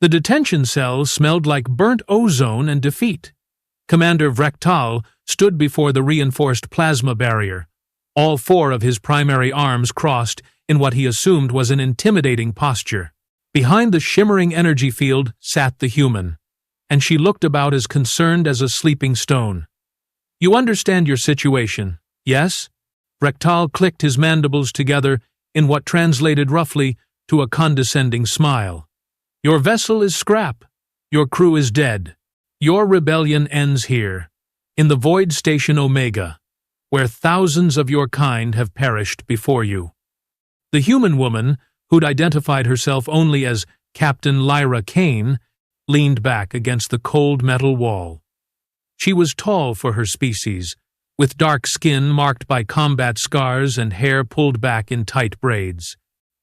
The detention cell smelled like burnt ozone and defeat. Commander Vrek'tal stood before the reinforced plasma barrier, all four of his primary arms crossed in what he assumed was an intimidating posture. Behind the shimmering energy field sat the human, and she looked about as concerned as a sleeping stone. "You understand your situation, yes?" Vrek'tal clicked his mandibles together in what translated roughly to a condescending smile. "Your vessel is scrap. Your crew is dead. Your rebellion ends here, in the Void Station Omega, where thousands of your kind have perished before you." The human woman, who'd identified herself only as Captain Lyra Kane, leaned back against the cold metal wall. She was tall for her species, with dark skin marked by combat scars and hair pulled back in tight braids.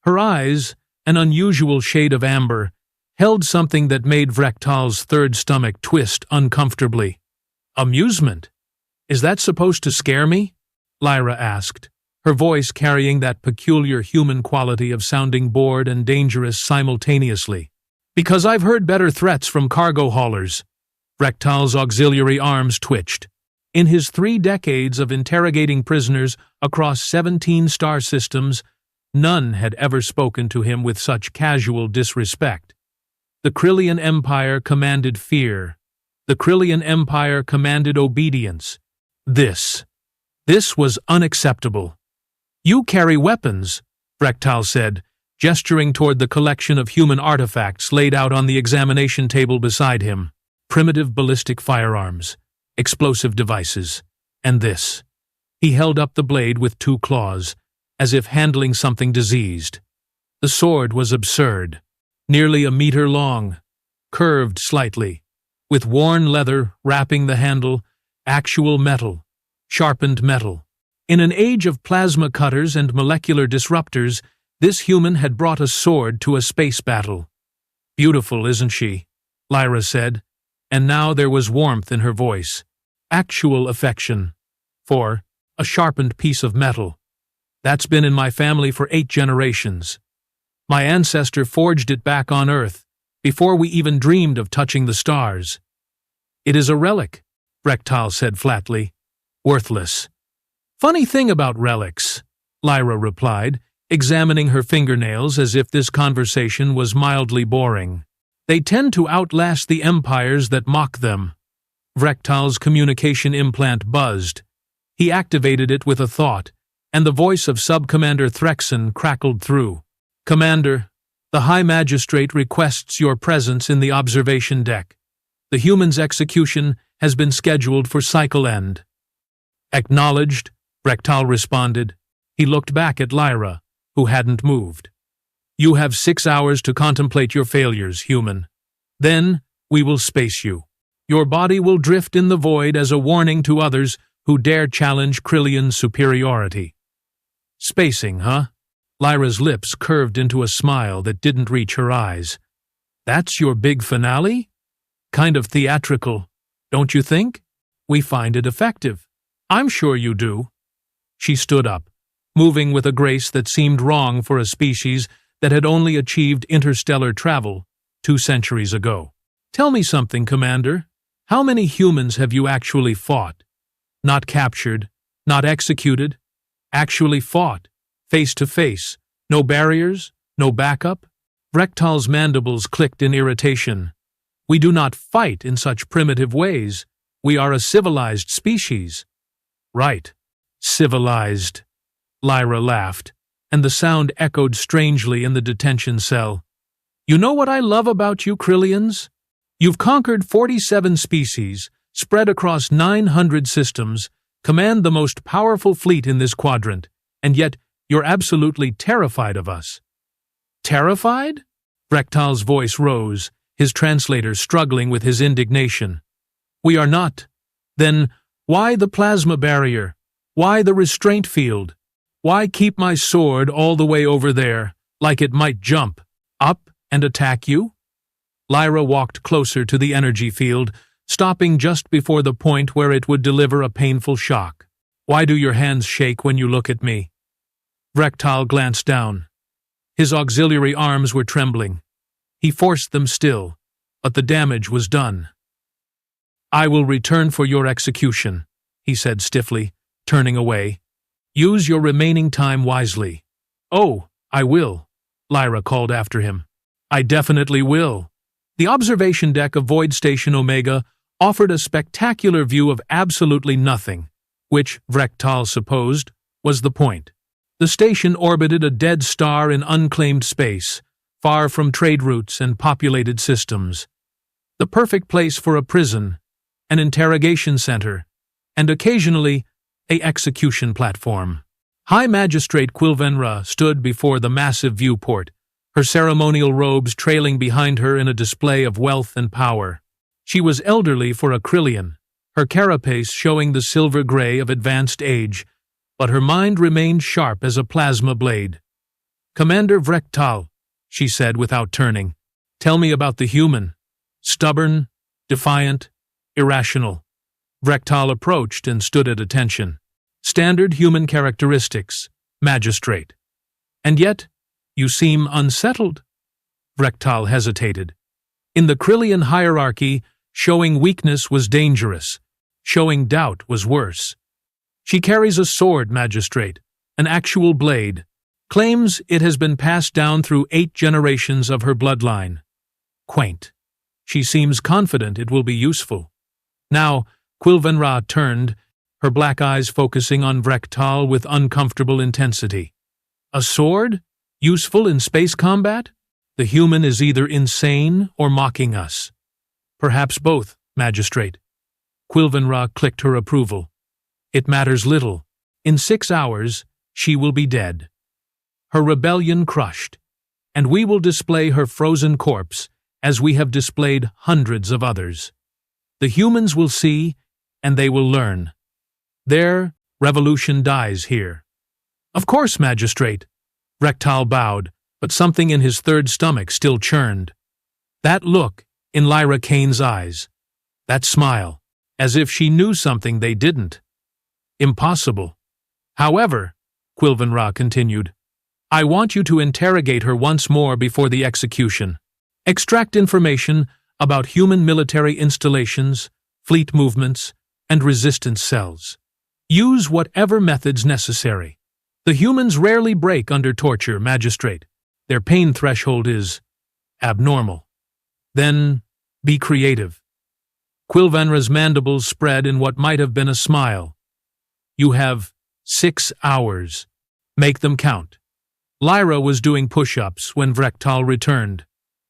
Her eyes, an unusual shade of amber, held something that made Vrek'tal's third stomach twist uncomfortably. "Amusement? Is that supposed to scare me?" Lyra asked, her voice carrying that peculiar human quality of sounding bored and dangerous simultaneously. "Because I've heard better threats from cargo haulers." Vrek'tal's auxiliary arms twitched. In his 3 decades of interrogating prisoners across 17 star systems, none had ever spoken to him with such casual disrespect. The Krillian Empire commanded fear. The Krillian Empire commanded obedience. This was unacceptable. "You carry weapons," Vrek'tal said, gesturing toward the collection of human artifacts laid out on the examination table beside him. Primitive ballistic firearms, explosive devices, and this. He held up the blade with 2 claws, as if handling something diseased. The sword was absurd, nearly a meter long, curved slightly, with worn leather wrapping the handle, actual metal, sharpened metal. In an age of plasma cutters and molecular disruptors, this human had brought a sword to a space battle. "Beautiful, isn't she?" Lyra said, and now there was warmth in her voice. Actual affection. For a sharpened piece of metal. That's been in my family for 8 generations. My ancestor forged it back on Earth, before we even dreamed of touching the stars. "It is a relic," Vrek'tal said flatly. "Worthless." "Funny thing about relics," Lyra replied, examining her fingernails as if this conversation was mildly boring. "They tend to outlast the empires that mock them." Vrek'tal's communication implant buzzed. He activated it with a thought, and the voice of Subcommander Threxon crackled through. "Commander, the High Magistrate requests your presence in the observation deck. The human's execution has been scheduled for cycle end." "Acknowledged," Vrek'tal responded. He looked back at Lyra, who hadn't moved. "You have 6 hours to contemplate your failures, human. Then we will space you. Your body will drift in the void as a warning to others who dare challenge Krillian superiority." "Spacing, huh?" Lyra's lips curved into a smile that didn't reach her eyes. "That's your big finale? Kind of theatrical, don't you think? We find it effective. I'm sure you do." She stood up, moving with a grace that seemed wrong for a species that had only achieved interstellar travel 2 centuries ago. "Tell me something, Commander. How many humans have you actually fought? Not captured, not executed, actually fought, face to face, no barriers, no backup?" Vrek'tal's mandibles clicked in irritation. "We do not fight in such primitive ways. We are a civilized species." "Right. Civilized." Lyra laughed, and the sound echoed strangely in the detention cell. "You know what I love about you, Krillians? You've conquered 47 species, spread across 900 systems, command the most powerful fleet in this quadrant, and yet you're absolutely terrified of us." "Terrified?" Vrek'tal's voice rose, his translator struggling with his indignation. "We are not. Then why the plasma barrier? Why the restraint field? Why keep my sword all the way over there, like it might jump up and attack you?" Lyra walked closer to the energy field, stopping just before the point where it would deliver a painful shock. "Why do your hands shake when you look at me?" Vrek'tal glanced down. His auxiliary arms were trembling. He forced them still, but the damage was done. "I will return for your execution," he said stiffly, turning away. "Use your remaining time wisely." "Oh, I will," Lyra called after him. "I definitely will." The observation deck of Void Station Omega offered a spectacular view of absolutely nothing, which, Vrek'tal supposed, was the point. The station orbited a dead star in unclaimed space, far from trade routes and populated systems. The perfect place for a prison, an interrogation center, and occasionally an execution platform. High Magistrate Quilvenra stood before the massive viewport, her ceremonial robes trailing behind her in a display of wealth and power. She was elderly for a Krillian, her carapace showing the silver gray of advanced age, but her mind remained sharp as a plasma blade. "Commander Vrek'tal," she said without turning, "tell me about the human. Stubborn, defiant, irrational." Vrek'tal approached and stood at attention. "Standard human characteristics, Magistrate. And yet, you seem unsettled." Vrek'tal hesitated. In the Krillian hierarchy, showing weakness was dangerous. Showing doubt was worse. "She carries a sword, Magistrate, an actual blade. Claims it has been passed down through 8 generations of her bloodline. Quaint. She seems confident it will be useful." Now, Quilvenra turned, her black eyes focusing on Vrek'tal with uncomfortable intensity. "A sword? Useful in space combat? The human is either insane or mocking us." "Perhaps both, Magistrate." Quilvenra clicked her approval. "It matters little. In 6 hours, she will be dead. Her rebellion crushed, and we will display her frozen corpse as we have displayed hundreds of others. The humans will see, and they will learn. Their revolution dies here." "Of course, Magistrate." Vrek'tal bowed, but something in his third stomach still churned. That look in Lyra Kane's eyes. That smile, as if she knew something they didn't. Impossible. "However," Quilvenra continued, "I want you to interrogate her once more before the execution. Extract information about human military installations, fleet movements, and resistance cells. Use whatever methods necessary. The humans rarely break under torture, Magistrate. Their pain threshold is abnormal. Then, be creative." Quilvenra's mandibles spread in what might have been a smile. "You have 6 hours. Make them count." Lyra was doing push-ups when Vrek'tal returned.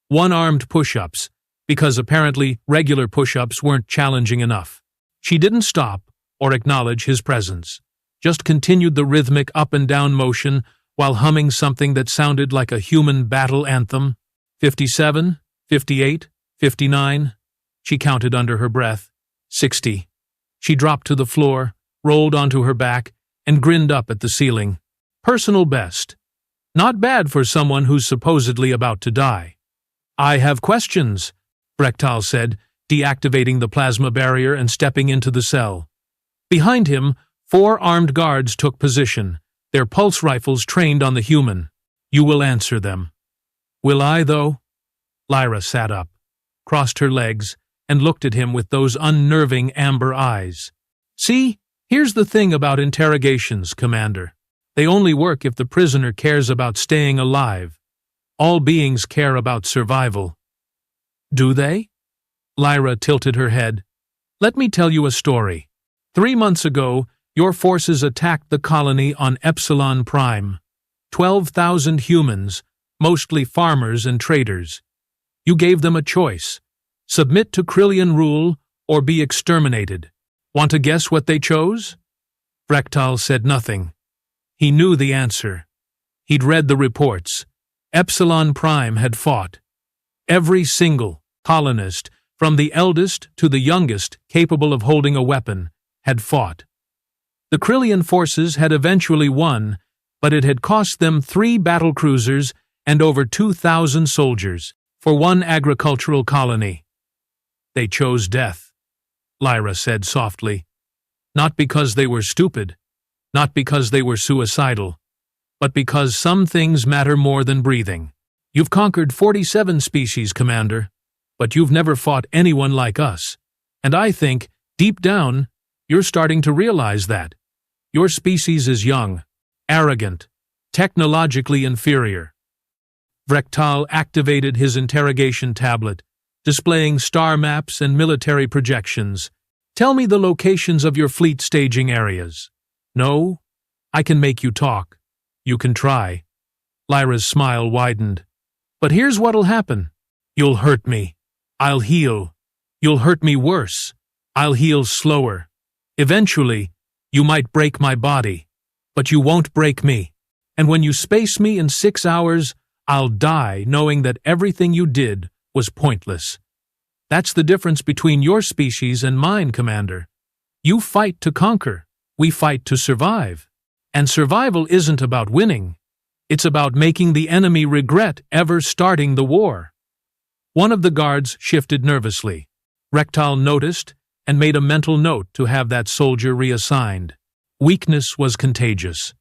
One-armed push-ups, because apparently regular push-ups weren't challenging enough. She didn't stop or acknowledge his presence, just continued the rhythmic up-and-down motion while humming something that sounded like a human battle anthem. 57, 58, 59. She counted under her breath. 60. She dropped to the floor, rolled onto her back, and grinned up at the ceiling. Personal best. Not bad for someone who's supposedly about to die. "I have questions," Vrek'tal said, deactivating the plasma barrier and stepping into the cell. Behind him, 4 armed guards took position, their pulse rifles trained on the human. "You will answer them." "Will I, though?" Lyra sat up, crossed her legs, and looked at him with those unnerving amber eyes. "See, here's the thing about interrogations, Commander. They only work if the prisoner cares about staying alive. All beings care about survival." "Do they?" Lyra tilted her head. "Let me tell you a story. 3 months ago, your forces attacked the colony on Epsilon Prime. 12,000 humans, mostly farmers and traders. You gave them a choice. Submit to Krillian rule or be exterminated. Want to guess what they chose?" Vrek'tal said nothing. He knew the answer. He'd read the reports. Epsilon Prime had fought. Every single colonist, from the eldest to the youngest capable of holding a weapon, had fought. The Krillian forces had eventually won, but it had cost them 3 battle cruisers and over 2,000 soldiers for one agricultural colony. "They chose death," Lyra said softly. "Not because they were stupid, not because they were suicidal, but because some things matter more than breathing. You've conquered 47 species, Commander, but you've never fought anyone like us. And I think, deep down, you're starting to realize that. Your species is young, arrogant, technologically inferior. Vrek'tal activated his interrogation tablet, displaying star maps and military projections. Tell me the locations of your fleet staging areas. No, I can make you talk. You can try. Lyra's smile widened. But here's what'll happen. You'll hurt me. I'll heal. You'll hurt me worse. I'll heal slower. Eventually, you might break my body, but you won't break me. And when you space me in 6 hours, I'll die knowing that everything you did was pointless. That's the difference between your species and mine, Commander. You fight to conquer. We fight to survive. And survival isn't about winning. It's about making the enemy regret ever starting the war. One of the guards shifted nervously. Vrek'tal noticed and made a mental note to have that soldier reassigned. Weakness was contagious.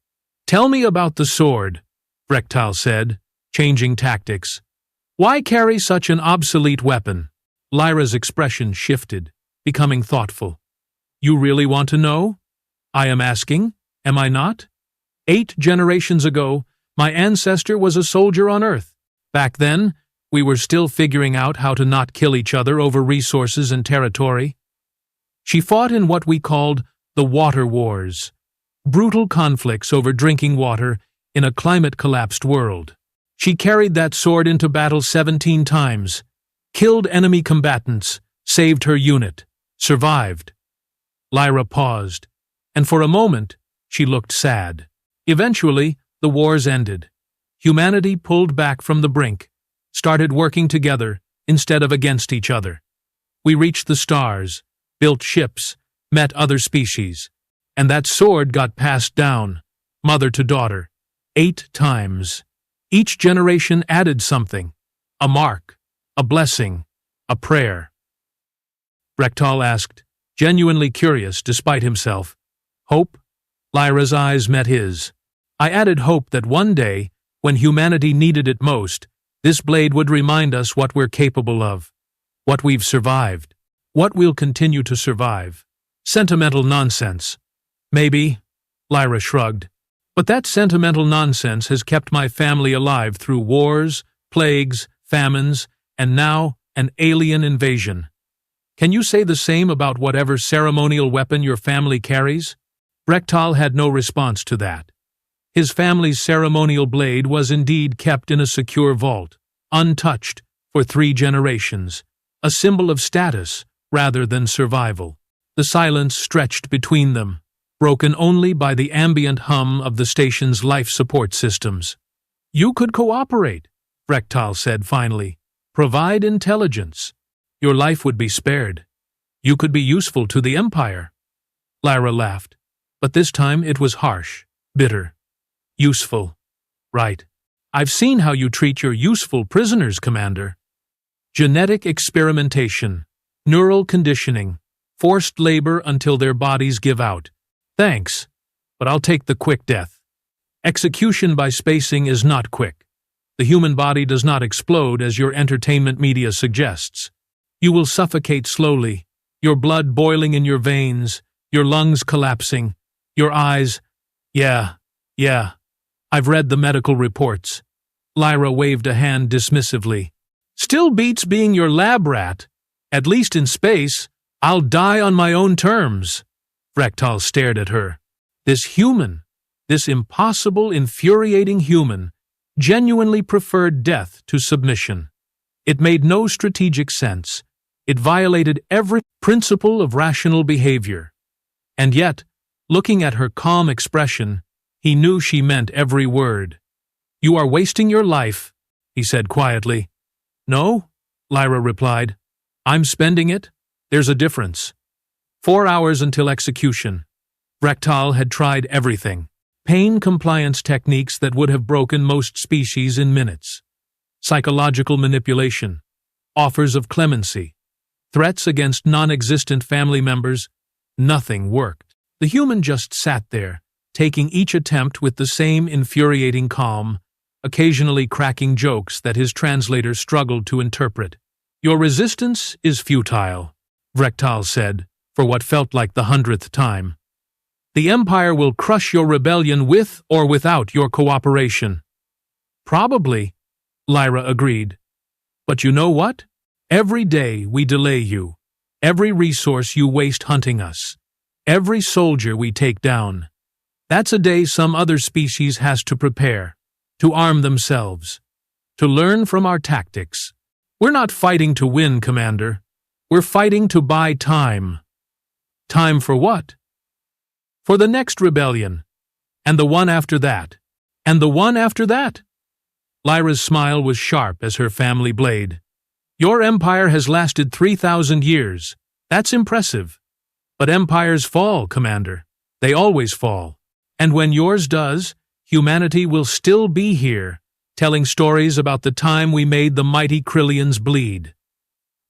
Tell me about the sword, Vrek'tal said, changing tactics. Why carry such an obsolete weapon? Lyra's expression shifted, becoming thoughtful. You really want to know? I am asking, am I not? 8 generations ago, my ancestor was a soldier on Earth. Back then, we were still figuring out how to not kill each other over resources and territory. She fought in what we called the Water Wars, brutal conflicts over drinking water in a climate-collapsed world. She carried that sword into battle 17 times, killed enemy combatants, saved her unit, survived. Lyra paused, and for a moment, she looked sad. Eventually, the wars ended. Humanity pulled back from the brink, started working together instead of against each other. We reached the stars, built ships, met other species, and that sword got passed down, mother to daughter, 8 times. Each generation added something, a mark, a blessing, a prayer. Vrek'tal asked, genuinely curious despite himself. Hope? Lyra's eyes met his. I added hope that one day, when humanity needed it most, this blade would remind us what we're capable of, what we've survived, what we'll continue to survive. Sentimental nonsense. Maybe, Lyra shrugged, but that sentimental nonsense has kept my family alive through wars, plagues, famines, and now an alien invasion. Can you say the same about whatever ceremonial weapon your family carries? Vrek'tal had no response to that. His family's ceremonial blade was indeed kept in a secure vault, untouched, for 3 generations, a symbol of status rather than survival. The silence stretched between them, broken only by the ambient hum of the station's life support systems. You could cooperate, Vrek'tal said finally. Provide intelligence. Your life would be spared. You could be useful to the Empire. Lyra laughed, but this time it was harsh, bitter. Useful. Right. I've seen how you treat your useful prisoners, Commander. Genetic experimentation, neural conditioning, forced labor until their bodies give out. Thanks, but I'll take the quick death. Execution by spacing is not quick. The human body does not explode as your entertainment media suggests. You will suffocate slowly, your blood boiling in your veins, your lungs collapsing, your eyes… Yeah. I've read the medical reports. Lyra waved a hand dismissively. Still beats being your lab rat. At least in space, I'll die on my own terms. Vrek'tal stared at her. This human, this impossible, infuriating human, genuinely preferred death to submission. It made no strategic sense. It violated every principle of rational behavior. And yet, looking at her calm expression, he knew she meant every word. You are wasting your life, he said quietly. No, Lyra replied. I'm spending it. There's a difference. 4 hours until execution. Vrek'tal had tried everything. Pain compliance techniques that would have broken most species in minutes. Psychological manipulation. Offers of clemency. Threats against non-existent family members. Nothing worked. The human just sat there, taking each attempt with the same infuriating calm, occasionally cracking jokes that his translator struggled to interpret. "Your resistance is futile," Vrek'tal said, for what felt like the 100th time. "The Empire will crush your rebellion with or without your cooperation." "Probably," Lyra agreed. "But you know what? Every day we delay you, every resource you waste hunting us, every soldier we take down, that's a day some other species has to prepare, to arm themselves, to learn from our tactics. We're not fighting to win, Commander. We're fighting to buy time." "Time for what?" "For the next rebellion, and the one after that, and the one after that." Lyra's smile was sharp as her family blade. "Your empire has lasted 3,000 years. That's impressive. But empires fall, Commander. They always fall. And when yours does, humanity will still be here, telling stories about the time we made the mighty Krillians bleed."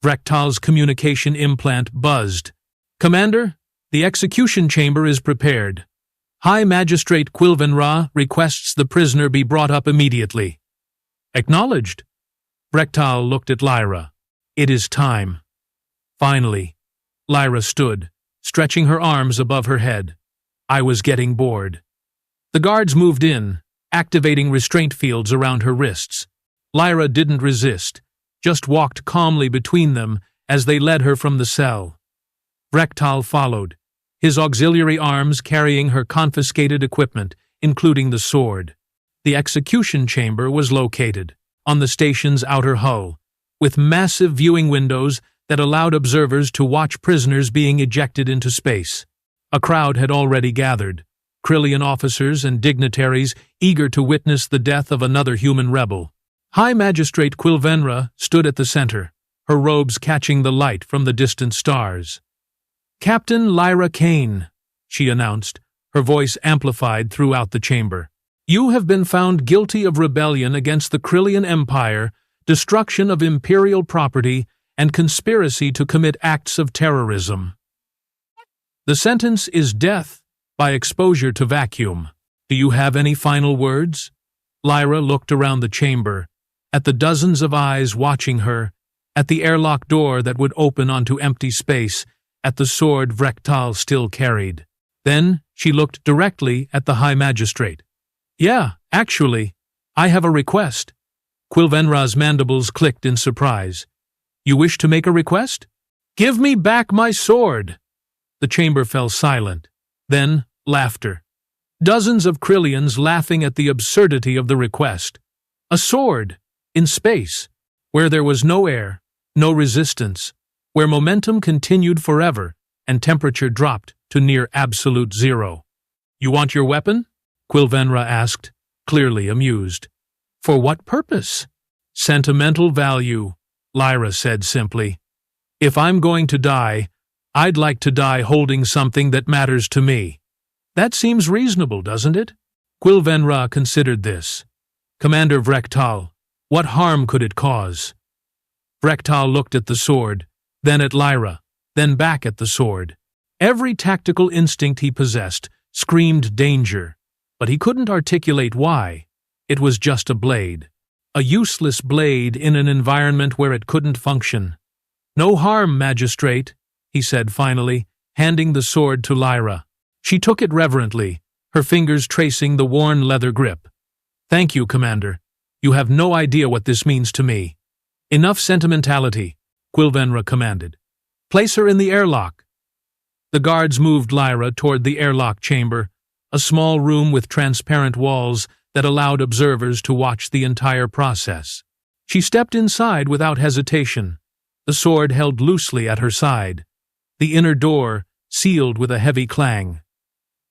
Vrek'tal's communication implant buzzed. "Commander, the execution chamber is prepared. High Magistrate Krillian requests the prisoner be brought up immediately." "Acknowledged." Vrek'tal looked at Lyra. "It is time." Finally, Lyra stood, stretching her arms above her head. "I was getting bored." The guards moved in, activating restraint fields around her wrists. Lyra didn't resist, just walked calmly between them as they led her from the cell. Vrek'tal followed, his auxiliary arms carrying her confiscated equipment, including the sword. The execution chamber was located on the station's outer hull, with massive viewing windows that allowed observers to watch prisoners being ejected into space. A crowd had already gathered, Krillian officers and dignitaries eager to witness the death of another human rebel. High Magistrate Krillian stood at the center, her robes catching the light from the distant stars. "Captain Lyra Kane," she announced, her voice amplified throughout the chamber. "You have been found guilty of rebellion against the Krillian Empire, destruction of imperial property, and conspiracy to commit acts of terrorism. The sentence is death by exposure to vacuum. Do you have any final words?" Lyra looked around the chamber, at the dozens of eyes watching her, at the airlock door that would open onto empty space, at the sword Vrek'tal still carried. Then she looked directly at the High Magistrate. "Yeah, actually, I have a request." Krillian's mandibles clicked in surprise. "You wish to make a request?" "Give me back my sword!" The chamber fell silent. Then, laughter. Dozens of Krillians laughing at the absurdity of the request. A sword! In space, where there was no air, no resistance, where momentum continued forever and temperature dropped to near absolute zero. "You want your weapon?" Krillian asked, clearly amused. "For what purpose?" "Sentimental value," Lyra said simply. "If I'm going to die, I'd like to die holding something that matters to me." "That seems reasonable, doesn't it?" Krillian considered this. "Commander Vrek'tal, what harm could it cause?" Vrek'tal looked at the sword, then at Lyra, then back at the sword. Every tactical instinct he possessed screamed danger, but he couldn't articulate why. It was just a blade. A useless blade in an environment where it couldn't function. "No harm, Magistrate," he said finally, handing the sword to Lyra. She took it reverently, her fingers tracing the worn leather grip. "Thank you, Commander. You have no idea what this means to me." "Enough sentimentality," Krillian commanded. "Place her in the airlock." The guards moved Lyra toward the airlock chamber, a small room with transparent walls that allowed observers to watch the entire process. She stepped inside without hesitation, the sword held loosely at her side. The inner door sealed with a heavy clang.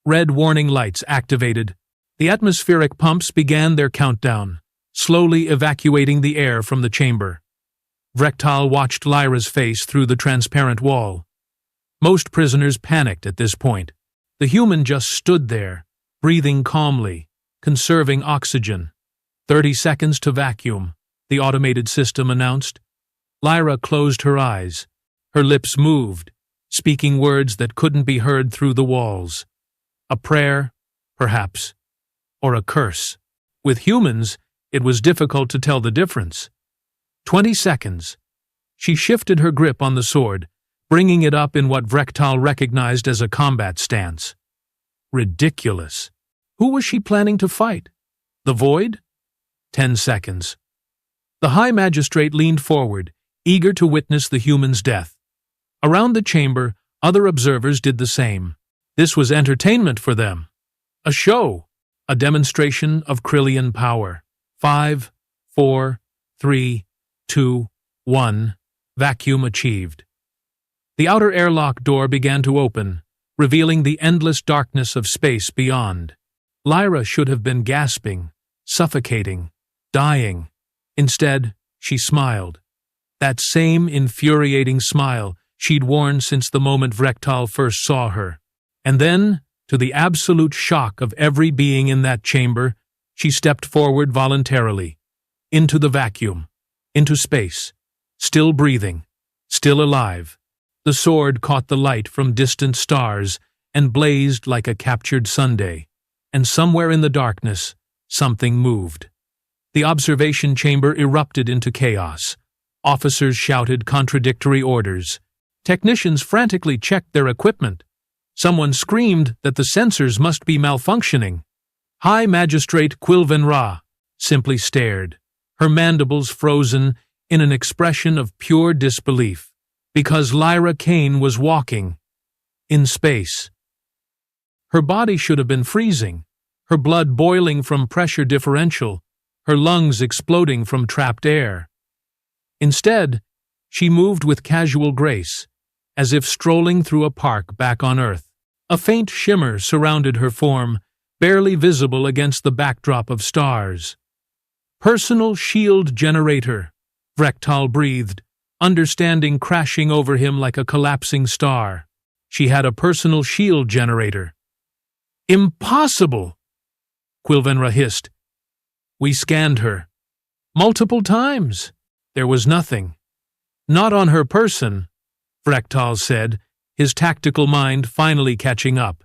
Red warning lights activated. The atmospheric pumps began their countdown, slowly evacuating the air from the chamber. Vrek'tal watched Lyra's face through the transparent wall. Most prisoners panicked at this point. The human just stood there, breathing calmly, conserving oxygen. 30 seconds to vacuum, the automated system announced. Lyra closed her eyes. Her lips moved, speaking words that couldn't be heard through the walls. A prayer, perhaps, or a curse. With humans, It was difficult to tell the difference. 20 seconds. She shifted her grip on the sword, bringing it up in what Vrek'tal recognized as a combat stance. Ridiculous. Who was she planning to fight? The Void? 10 seconds. The High Magistrate leaned forward, eager to witness the human's death. Around the chamber, other observers did the same. This was entertainment for them. A show. A demonstration of Krillian power. 5, 4, 3, 2, 1. Vacuum achieved. The outer airlock door began to open, revealing the endless darkness of space beyond. Lyra should have been gasping, suffocating, dying. Instead, she smiled. That same infuriating smile she'd worn since the moment Vrek'tal first saw her. And then, to the absolute shock of every being in that chamber, she stepped forward voluntarily. Into the vacuum. Into space. Still breathing. Still alive. The sword caught the light from distant stars and blazed like a captured sunday. And somewhere in the darkness, something moved. The observation chamber erupted into chaos. Officers shouted contradictory orders. Technicians frantically checked their equipment. Someone screamed that the sensors must be malfunctioning. High Magistrate Krillian simply stared, her mandibles frozen in an expression of pure disbelief, because Lyra Kane was walking in space. Her body should have been freezing, her blood boiling from pressure differential, her lungs exploding from trapped air. Instead, she moved with casual grace, as if strolling through a park back on Earth. A faint shimmer surrounded her form, barely visible against the backdrop of stars. Personal shield generator, Vrek'tal breathed, understanding crashing over him like a collapsing star. She had a personal shield generator. Impossible! Krillian hissed. We scanned her. Multiple times. There was nothing. Not on her person, Vrek'tal said, his tactical mind finally catching up.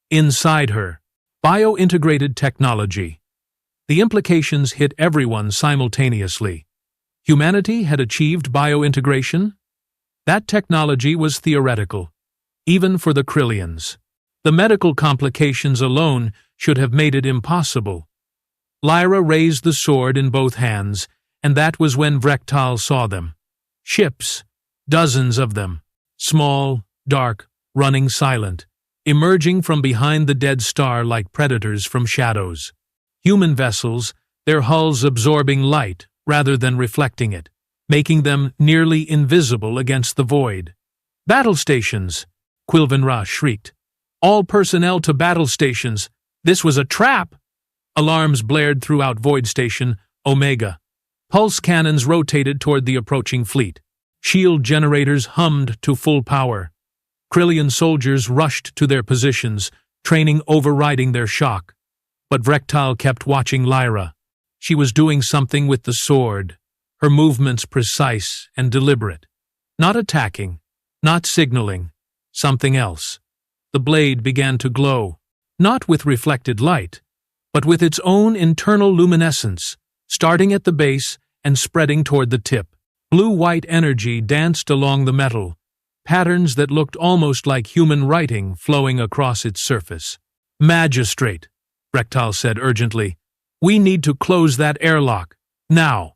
Inside her. Bio-integrated technology. The implications hit everyone simultaneously. Humanity had achieved bio-integration? That technology was theoretical, even for the Krillians. The medical complications alone should have made it impossible. Lyra raised the sword in both hands, and that was when Vrek'tal saw them. Ships, dozens of them, small, dark, running silent, emerging from behind the dead star like predators from shadows. Human vessels, their hulls absorbing light rather than reflecting it, making them nearly invisible against the void. Battle stations, Krillian shrieked. All personnel to battle stations. This was a trap! Alarms blared throughout Void Station, Omega. Pulse cannons rotated toward the approaching fleet. Shield generators hummed to full power. Krillian soldiers rushed to their positions, training overriding their shock. But Vrek'tal kept watching Lyra. She was doing something with the sword, her movements precise and deliberate. Not attacking, not signaling, something else. The blade began to glow, not with reflected light, but with its own internal luminescence, starting at the base and spreading toward the tip. Blue-white energy danced along the metal, patterns that looked almost like human writing flowing across its surface. Magistrate, Vrek'tal said urgently. We need to close that airlock. Now.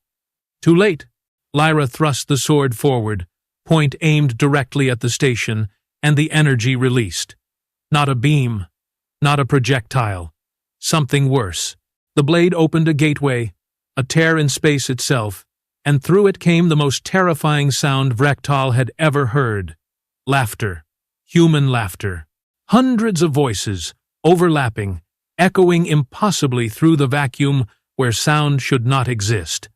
Too late. Lyra thrust the sword forward, point aimed directly at the station, and the energy released. Not a beam. Not a projectile. Something worse. The blade opened a gateway, a tear in space itself, and through it came the most terrifying sound Vrek'tal had ever heard. Laughter. Human laughter. Hundreds of voices, overlapping, echoing impossibly through the vacuum where sound should not exist.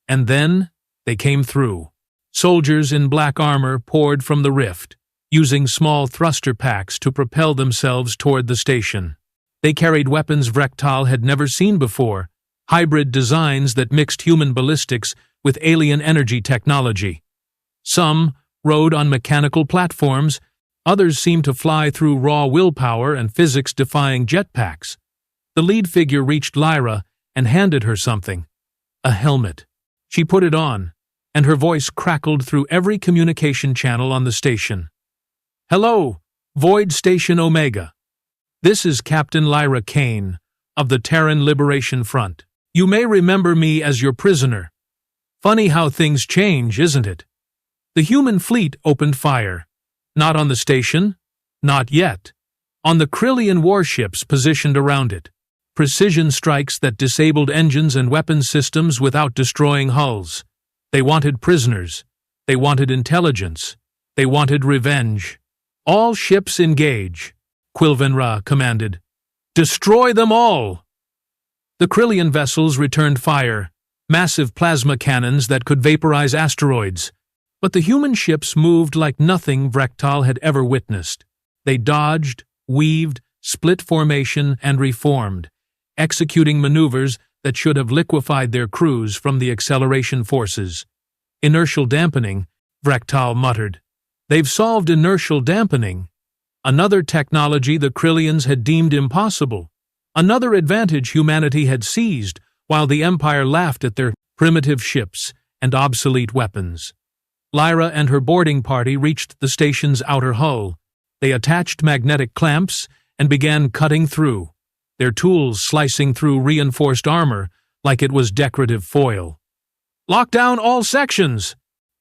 And then they came through. Soldiers in black armor poured from the rift, using small thruster packs to propel themselves toward the station. They carried weapons Vrek'tal had never seen before, hybrid designs that mixed human ballistics with alien energy technology. Some rode on mechanical platforms, others seemed to fly through raw willpower and physics-defying jetpacks. The lead figure reached Lyra and handed her something, A helmet. She put it on, and her voice crackled through every communication channel on the station. "Hello, Void Station Omega. This is Captain Lyra Kane, of the Terran Liberation Front. You may remember me as your prisoner. Funny how things change, isn't it?" The human fleet opened fire. Not on the station. Not yet. On the Krillian warships positioned around it. Precision strikes that disabled engines and weapons systems without destroying hulls. They wanted prisoners. They wanted intelligence. They wanted revenge. "All ships engage," Krillian commanded. "Destroy them all!" The Krillian vessels returned fire, massive plasma cannons that could vaporize asteroids. But the human ships moved like nothing Vrek'tal had ever witnessed. They dodged, weaved, split formation, and reformed, executing maneuvers that should have liquefied their crews from the acceleration forces. "Inertial dampening," Vrek'tal muttered. "They've solved inertial dampening." Another technology the Krillians had deemed impossible. Another advantage humanity had seized, while the Empire laughed at their primitive ships and obsolete weapons. Lyra and her boarding party reached the station's outer hull. They attached magnetic clamps and began cutting through, their tools slicing through reinforced armor like it was decorative foil. "Lock down all sections,"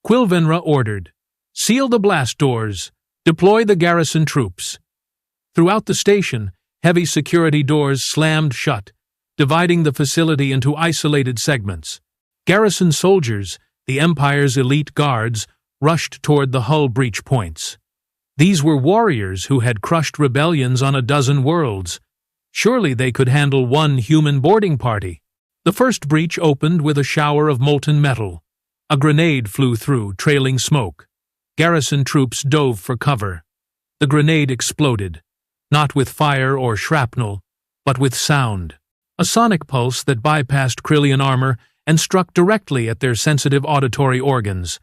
Krillian ordered. "Seal the blast doors. Deploy the garrison troops." Throughout the station, heavy security doors slammed shut, dividing the facility into isolated segments. Garrison soldiers, the Empire's elite guards, rushed toward the hull breach points. These were warriors who had crushed rebellions on a dozen worlds. Surely they could handle one human boarding party. The first breach opened with a shower of molten metal. A grenade flew through, trailing smoke. Garrison troops dove for cover. The grenade exploded, not with fire or shrapnel, but with sound. A sonic pulse that bypassed Krillian armor and struck directly at their sensitive auditory organs.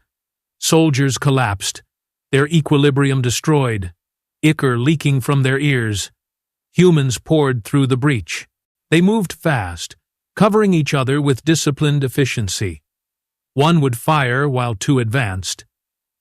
Soldiers collapsed, their equilibrium destroyed, ichor leaking from their ears. Humans poured through the breach. They moved fast, covering each other with disciplined efficiency. One would fire while two advanced.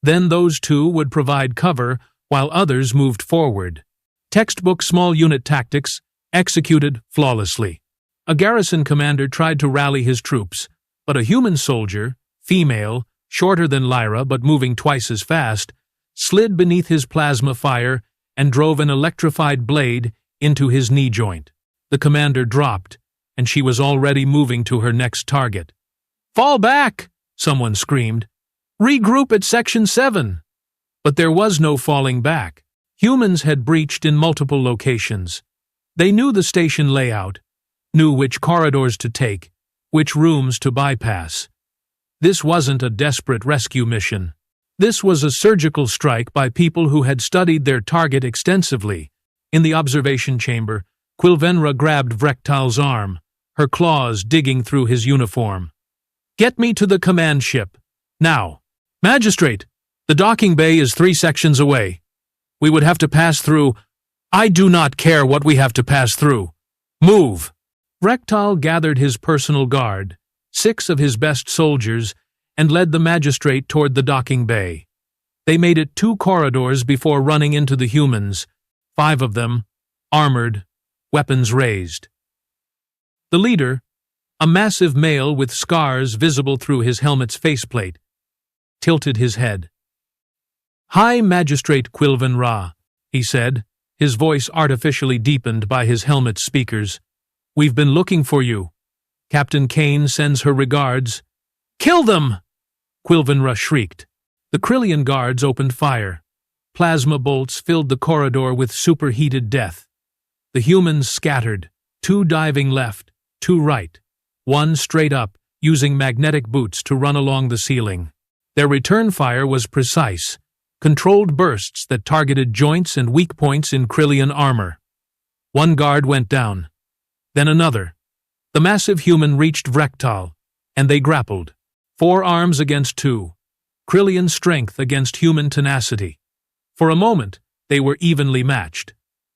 Then those two would provide cover while others moved forward. Textbook small unit tactics, executed flawlessly. A garrison commander tried to rally his troops, but a human soldier, female, shorter than Lyra but moving twice as fast, slid beneath his plasma fire and drove an electrified blade into his knee joint. The commander dropped, and she was already moving to her next target. "Fall back!" someone screamed. "Regroup at Section 7. But there was no falling back. Humans had breached in multiple locations. They knew the station layout, knew which corridors to take, which rooms to bypass. This wasn't a desperate rescue mission. This was a surgical strike by people who had studied their target extensively. In the observation chamber, Krillian grabbed Vrek'tal's arm, her claws digging through his uniform. "Get me to the command ship. Now." "Magistrate, the docking bay is 3 sections away. We would have to pass through." "I do not care what we have to pass through. Move." Vrek'tal gathered his personal guard, 6 of his best soldiers, and led the magistrate toward the docking bay. They made it 2 corridors before running into the humans, 5 of them, armored, weapons raised. The leader, a massive male with scars visible through his helmet's faceplate, tilted his head. "High Magistrate Krillian," he said, his voice artificially deepened by his helmet's speakers. "We've been looking for you. Captain Kane sends her regards." "Kill them!" Krillian shrieked. The Krillian guards opened fire. Plasma bolts filled the corridor with superheated death. The humans scattered, 2 diving left, 2 right, 1 straight up, using magnetic boots to run along the ceiling. Their return fire was precise, controlled bursts that targeted joints and weak points in Krillian armor. 1 guard went down. Then another. The massive human reached Vrek'tal, and they grappled. 4 arms against 2. Krillian strength against human tenacity. For a moment, they were evenly matched.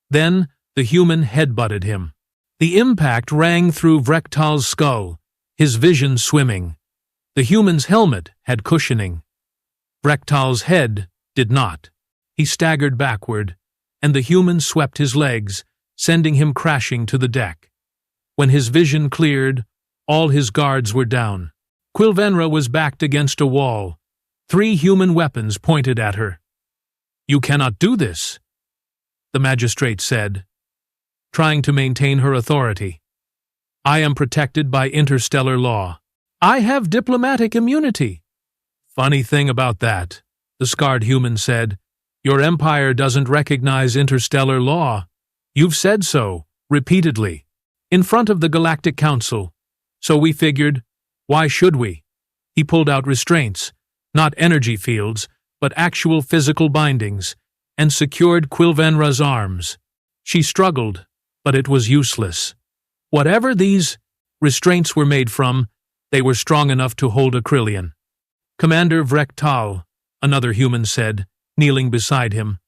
Then, the human headbutted him. The impact rang through Vrek'tal's skull, his vision swimming. The human's helmet had cushioning. Vrek'tal's head did not. He staggered backward, and the human swept his legs, sending him crashing to the deck. When his vision cleared, all his guards were down. Krillian was backed against a wall. 3 human weapons pointed at her. "You cannot do this," the magistrate said, trying to maintain her authority. "I am protected by interstellar law. I have diplomatic immunity." "Funny thing about that," the scarred human said. "Your empire doesn't recognize interstellar law. You've said so, repeatedly, in front of the Galactic Council. So we figured, why should we?" He pulled out restraints, not energy fields, but actual physical bindings, and secured Krillian's arms. She struggled, but it was useless. Whatever these restraints were made from, they were strong enough to hold a Krillian. "Commander Vrek'tal," another human said, kneeling beside him.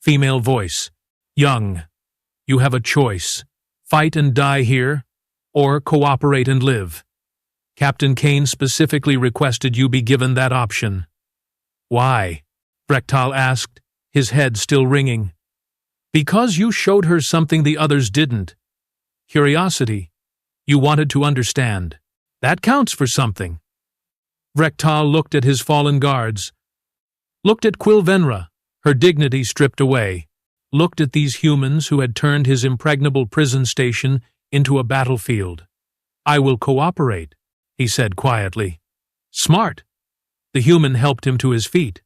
Female voice. "Young, you have a choice. Fight and die here, or cooperate and live. Captain Kane specifically requested you be given that option." "Why?" Vrek'tal asked, his head still ringing. "Because you showed her something the others didn't. Curiosity. You wanted to understand. That counts for something." Vrek'tal looked at his fallen guards, looked at Krillian, her dignity stripped away, looked at these humans who had turned his impregnable prison station into a battlefield. "I will cooperate," he said quietly. "Smart." The human helped him to his feet.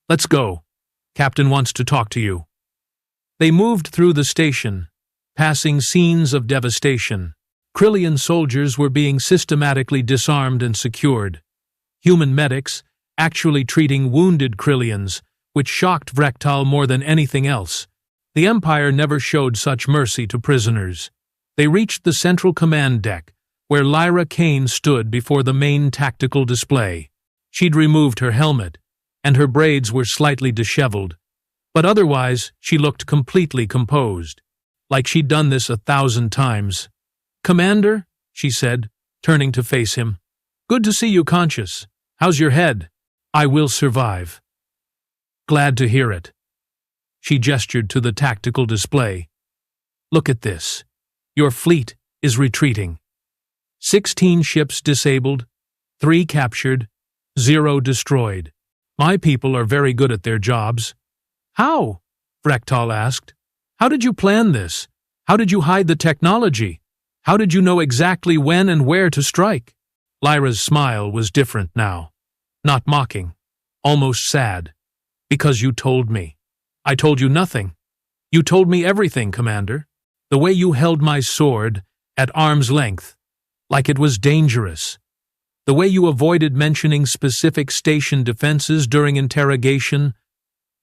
"Let's go. Captain wants to talk to you." They moved through the station, passing scenes of devastation. Krillian soldiers were being systematically disarmed and secured. Human medics actually treating wounded Krillians, which shocked Vrek'tal more than anything else. The Empire never showed such mercy to prisoners. They reached the central command deck, where Lyra Kane stood before the main tactical display. She'd removed her helmet, and her braids were slightly disheveled, but otherwise she looked completely composed, like she'd done this 1,000 times. "Commander," she said, turning to face him. "Good to see you conscious. How's your head?" "I will survive." "Glad to hear it." She gestured to the tactical display. "Look at this. Your fleet is retreating. 16 ships disabled, 3 captured, 0 destroyed. My people are very good at their jobs." "How?" Vrek'tal asked. "How did you plan this? How did you hide the technology? How did you know exactly when and where to strike?" Lyra's smile was different now. Not mocking, almost sad. "Because you told me." "I told you nothing. You told me everything, Commander. The way you held my sword at arm's length, like it was dangerous. The way you avoided mentioning specific station defenses during interrogation.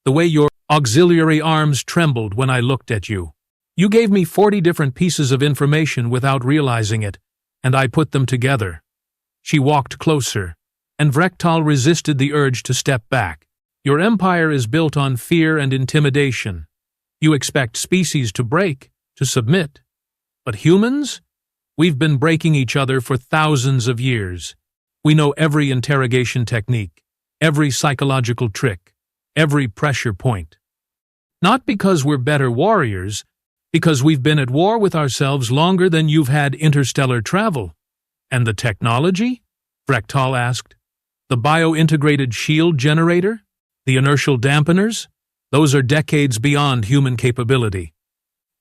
The way your auxiliary arms trembled when I looked at you. You gave me 40 different pieces of information without realizing it, and I put them together." She walked closer, and Vrek'tal resisted the urge to step back. "Your empire is built on fear and intimidation. You expect species to break, to submit. But humans? We've been breaking each other for thousands of years. We know every interrogation technique, every psychological trick, every pressure point. Not because we're better warriors, because we've been at war with ourselves longer than you've had interstellar travel." "And the technology?" Vrek'tal asked. "The bio-integrated shield generator? The inertial dampeners? Those are decades beyond human capability."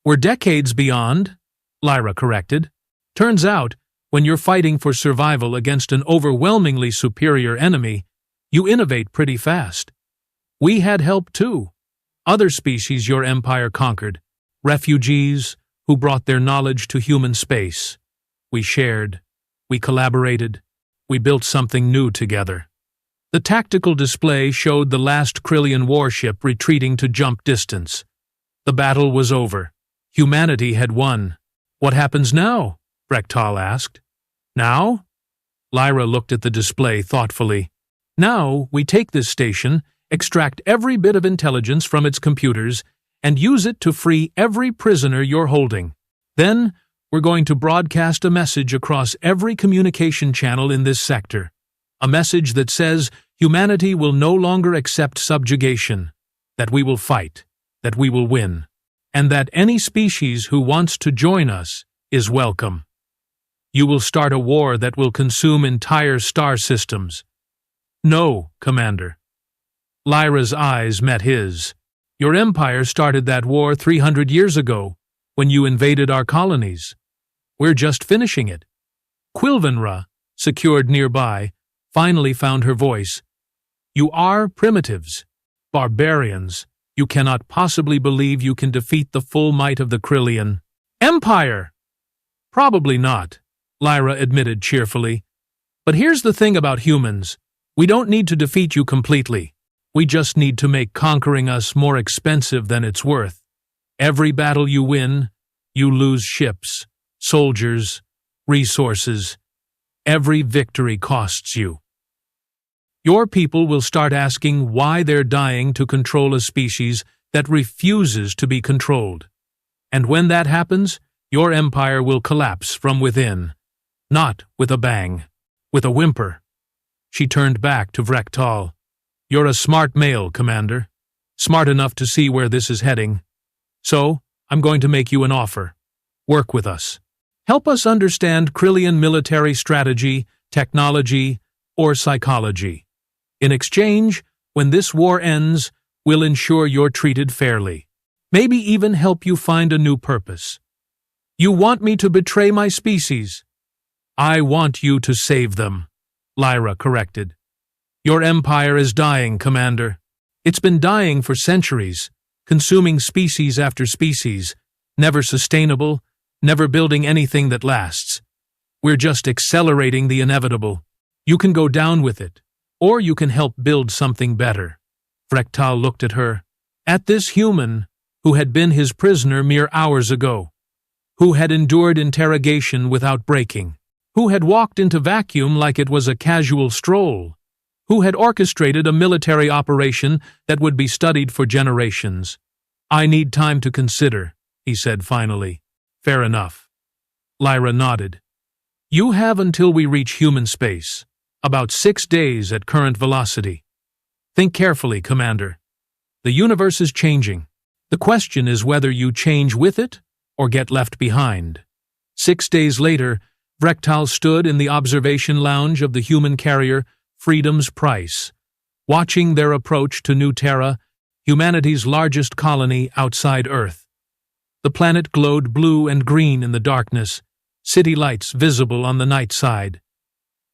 "We're decades beyond," Lyra corrected. "Turns out, when you're fighting for survival against an overwhelmingly superior enemy, you innovate pretty fast. We had help too. Other species your empire conquered. Refugees who brought their knowledge to human space. We shared. We collaborated. We built something new together." The tactical display showed the last Krillian warship retreating to jump distance. The battle was over. Humanity had won. "What happens now?" Vrek'tal asked. "Now?" Lyra looked at the display thoughtfully. "Now we take this station, extract every bit of intelligence from its computers, and use it to free every prisoner you're holding. Then We're going to broadcast a message across every communication channel in this sector. A message that says humanity will no longer accept subjugation, that we will fight, that we will win, and that any species who wants to join us is welcome. You will start a war that will consume entire star systems. No, Commander. Lyra's eyes met his. Your empire started that war 300 years ago, when you invaded our colonies. We're just finishing it. Quilvenra, secured nearby, finally found her voice. You are primitives, barbarians. You cannot possibly believe you can defeat the full might of the Krillian Empire. Probably not, Lyra admitted cheerfully. But here's the thing about humans. We don't need to defeat you completely. We just need to make conquering us more expensive than it's worth. Every battle you win, you lose ships, soldiers, resources. Every victory costs you. Your people will start asking why they're dying to control a species that refuses to be controlled. And when that happens, your empire will collapse from within. Not with a bang, with a whimper. She turned back to Vrek'tal. You're a smart male, Commander. Smart enough to see where this is heading. So, I'm going to make you an offer. Work with us. Help us understand Krillian military strategy, technology, or psychology. In exchange, when this war ends, we'll ensure you're treated fairly. Maybe even help you find a new purpose. You want me to betray my species? I want you to save them, Lyra corrected. Your empire is dying, Commander. It's been dying for centuries, consuming species after species, never sustainable, never building anything that lasts. We're just accelerating the inevitable. You can go down with it, or you can help build something better. Vrek'tal looked at her, at this human who had been his prisoner mere hours ago, who had endured interrogation without breaking, who had walked into vacuum like it was a casual stroll, who had orchestrated a military operation that would be studied for generations. I need time to consider, he said finally. Fair enough. Lyra nodded. You have until we reach human space, about 6 days at current velocity. Think carefully, Commander. The universe is changing. The question is whether you change with it or get left behind. 6 days later, Vrek'tal stood in the observation lounge of the human carrier Freedom's Price, watching their approach to New Terra, humanity's largest colony outside Earth. The planet glowed blue and green in the darkness, city lights visible on the night side.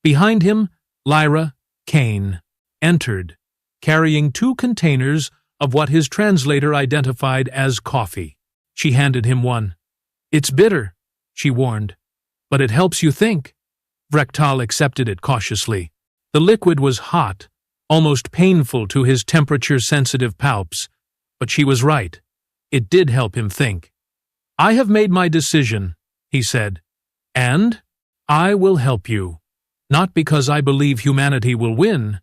Behind him, Lyra Kane entered, carrying 2 containers of what his translator identified as coffee. She handed him one. It's bitter, she warned, but it helps you think. Vrek'tal accepted it cautiously. The liquid was hot, almost painful to his temperature-sensitive palps, but she was right. It did help him think. I have made my decision, he said, and I will help you, not because I believe humanity will win,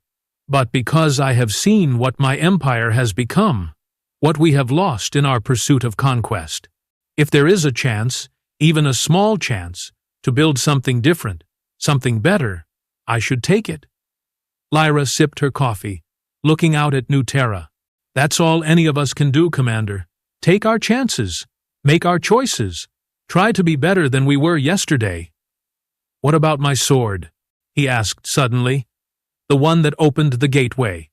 but because I have seen what my empire has become, what we have lost in our pursuit of conquest. If there is a chance, even a small chance, to build something different, something better, I should take it. Lyra sipped her coffee, looking out at New Terra. That's all any of us can do, Commander. Take our chances. Make our choices. Try to be better than we were yesterday. What about my sword? He asked suddenly. The one that opened the gateway.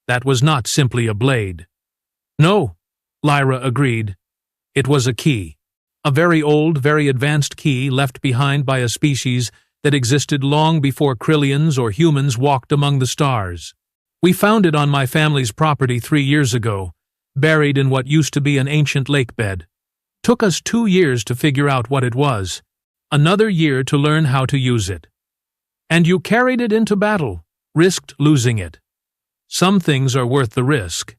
That was not simply a blade. No, Lyra agreed. It was a key. A very old, very advanced key left behind by a species that existed long before Krillians or humans walked among the stars. We found it on my family's property 3 years ago, buried in what used to be an ancient lake bed. Took us 2 years to figure out what it was, another year to learn how to use it. And you carried it into battle, risked losing it. Some things are worth the risk.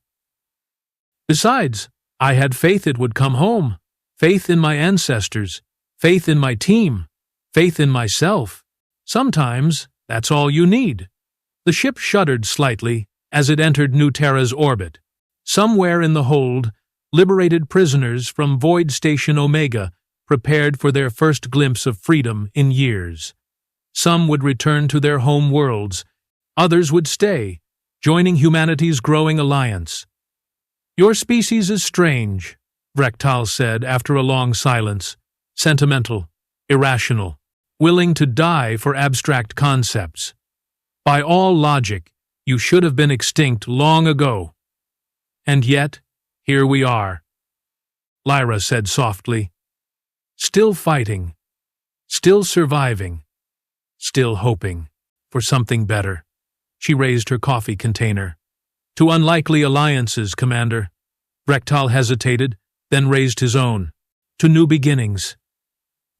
Besides, I had faith it would come home, faith in my ancestors, faith in my team, faith in myself. Sometimes that's all you need. The ship shuddered slightly as it entered New Terra's orbit. Somewhere in the hold, liberated prisoners from Void Station Omega prepared for their first glimpse of freedom in years. Some would return to their home worlds, others would stay, joining humanity's growing alliance. "Your species is strange," Vrek'tal said after a long silence, "sentimental, irrational, willing to die for abstract concepts. By all logic, you should have been extinct long ago. And yet, here we are," Lyra said softly. "Still fighting, still surviving, still hoping for something better." She raised her coffee container. "To unlikely alliances, Commander." Vrek'tal hesitated, then raised his own. "To new beginnings."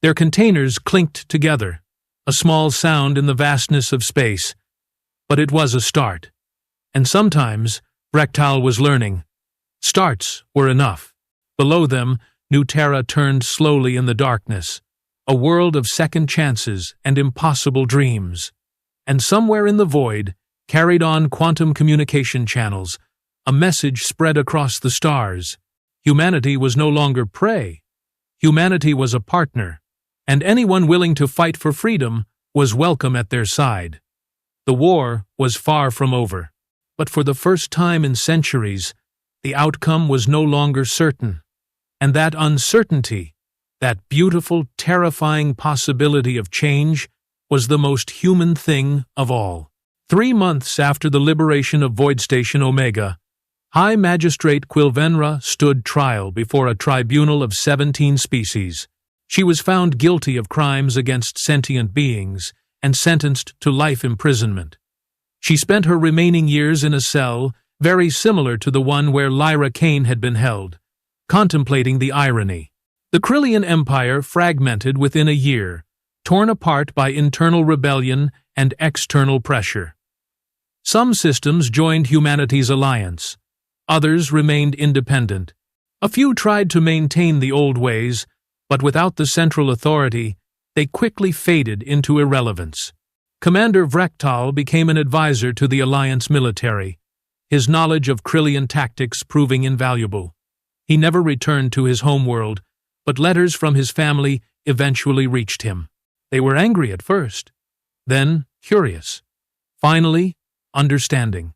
Their containers clinked together, a small sound in the vastness of space. But it was a start. And sometimes, Vrek'tal was learning, starts were enough. Below them, New Terra turned slowly in the darkness, a world of second chances and impossible dreams. And somewhere in the void, carried on quantum communication channels, a message spread across the stars. Humanity was no longer prey. Humanity was a partner, and anyone willing to fight for freedom was welcome at their side. The war was far from over, but for the first time in centuries, the outcome was no longer certain. And that uncertainty, that beautiful, terrifying possibility of change, was the most human thing of all. 3 months after the liberation of Void Station Omega, High Magistrate Quilvenra stood trial before a tribunal of 17 species. She was found guilty of crimes against sentient beings and sentenced to life imprisonment. She spent her remaining years in a cell very similar to the one where Lyra Kane had been held, contemplating the irony. The Krillian Empire fragmented within a year, torn apart by internal rebellion and external pressure. Some systems joined humanity's alliance. Others remained independent. A few tried to maintain the old ways, but without the central authority, they quickly faded into irrelevance. Commander Vrek'tal became an advisor to the Alliance military, his knowledge of Krillian tactics proving invaluable. He never returned to his homeworld, but letters from his family eventually reached him. They were angry at first, then curious, finally understanding.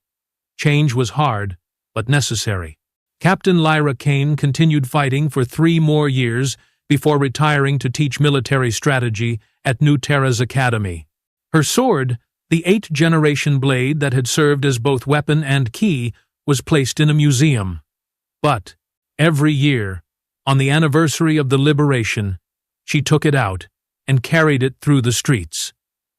Change was hard, but necessary. Captain Lyra Kane continued fighting for 3 more years before retiring to teach military strategy at New Terra's academy. Her sword, the 8th-generation blade that had served as both weapon and key, was placed in a museum. But every year, on the anniversary of the liberation, she took it out and carried it through the streets,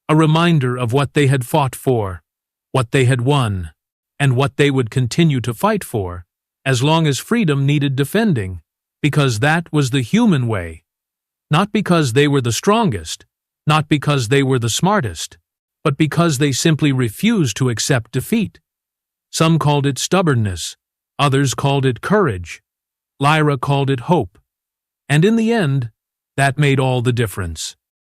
a reminder of what they had fought for, what they had won, and what they would continue to fight for, as long as freedom needed defending, because that was the human way. Not because they were the strongest, not because they were the smartest, but because they simply refused to accept defeat. Some called it stubbornness, others called it courage. Lyra called it hope. And in the end, that made all the difference.